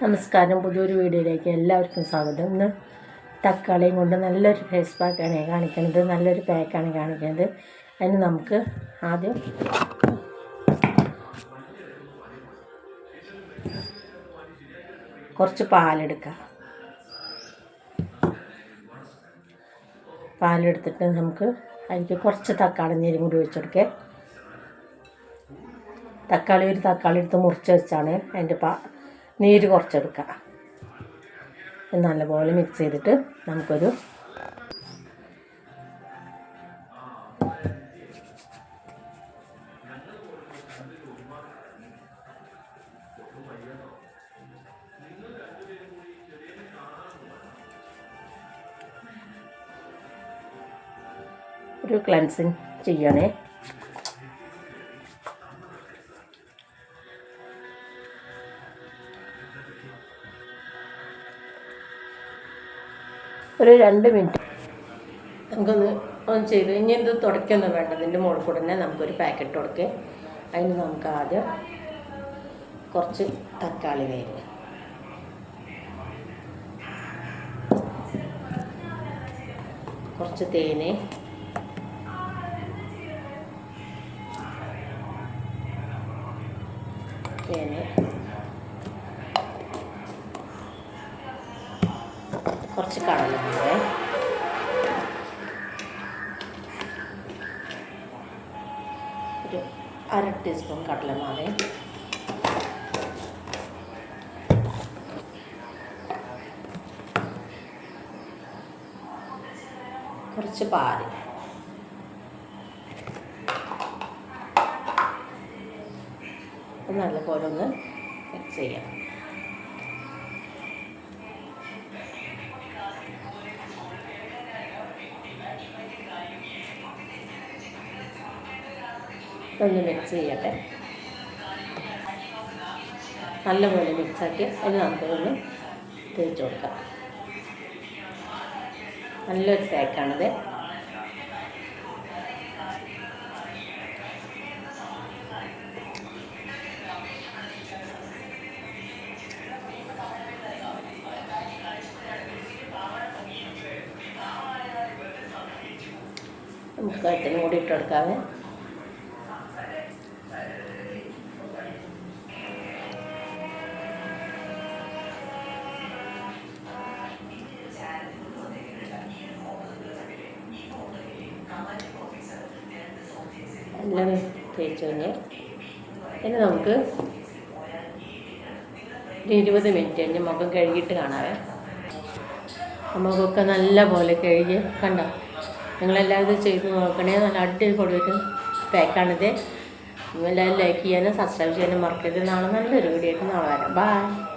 നമസ്കാരം. പുതിയൊരു വീഡിയോയിലേക്ക് എല്ലാവർക്കും സ്വാഗതം. ഇന്ന് തക്കാളിയും കൊണ്ട് നല്ലൊരു ഫേസ് പാക്കാണ് കാണിക്കുന്നത്, നല്ലൊരു പാക്കാണ് കാണിക്കുന്നത്. അതിന് നമുക്ക് ആദ്യം കുറച്ച് പാലെടുക്കാം. പാലെടുത്തിട്ട് നമുക്ക് അതിലേക്ക് കുറച്ച് തക്കാളി നീരും കൂടി ഒഴിച്ചെടുക്കുക. ഒരു തക്കാളി എടുത്ത് മുറിച്ച് വെച്ചാണ് അതിൻ്റെ നീര് കുറച്ചെടുക്കുക. നല്ലപോലെ മിക്സ് ചെയ്തിട്ട് നമുക്കൊരു ക്ലൻസിങ് ചെയ്യണേ. ഒരു 2 മിനിറ്റ് നമുക്കൊന്ന് ചെയ്ത് ഇനി ഇത് തുടയ്ക്കൊന്നും വേണ്ട. ഇതിൻ്റെ മുകളിൽ കൂടെ തന്നെ നമുക്കൊരു പാക്കറ്റ് കൊടുക്കുക. അതിന് നമുക്ക് ആദ്യം കുറച്ച് തക്കാളി വേര്, കുറച്ച് തേന്, കുറച്ച് കടലമാവ്, ഒരു 1/2 ടീസ്പൂൺ കടലമാവ്, കുറച്ച് പാല്, നല്ലപോലെ ഒന്ന് മിക്സ് ചെയ്യാം. ഒന്ന് മിക്സ് ചെയ്യട്ടെ. നല്ലപോലെ മിക്സാക്കി അതിന് നമുക്കൊന്ന് തേച്ച് കൊടുക്കാം. നല്ലൊരു പാക്കാണിത്. നമുക്ക് കഴുത്തിന് കൂടി ഇട്ട് കൊടുക്കാവേ. എല്ലാം തേച്ച് കഴിഞ്ഞ് ഇനി നമുക്ക് 20 മിനിറ്റ് കഴിഞ്ഞ് മുഖം കഴുകിയിട്ട് കാണാവേ. മുഖമൊക്കെ നല്ല പോലെ കഴുകി കണ്ടോ. നിങ്ങളെല്ലാവരും ഇത് ചെയ്ത് നോക്കണേ. നല്ല അടിപൊളിയൊരു പാക്കാണിത്. എല്ലാവരും ലൈക്ക് ചെയ്യാനും സബ്സ്ക്രൈബ് ചെയ്യാനും മറക്കരുത്. നാളെ നല്ലൊരു വീഡിയോ ആയിട്ട് നാളെ വരാം. ബൈ.